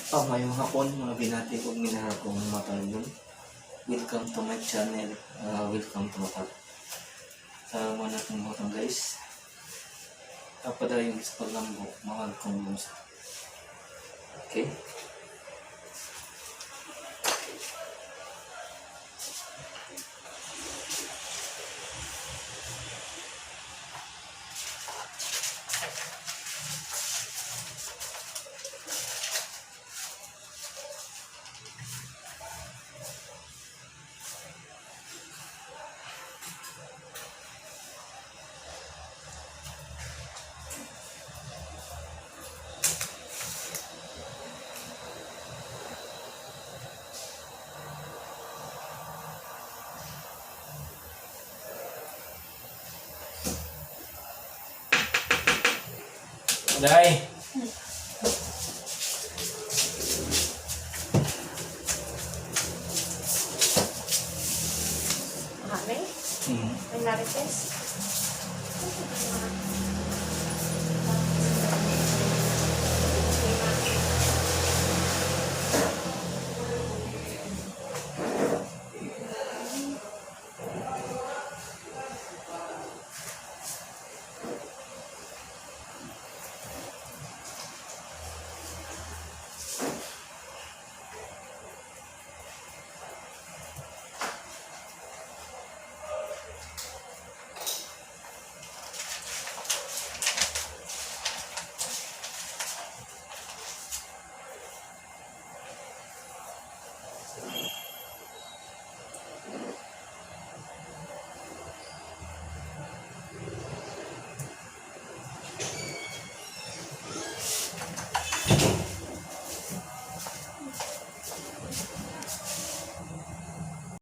Mayong hapon, mga binati kong minahal kong mga palunod. Welcome to my channel. Welcome to my channel. Sa mga natin mga guys. Kapadayon sa paglambo, mahal kong lusa. Okay? Day. Mahali? May narites?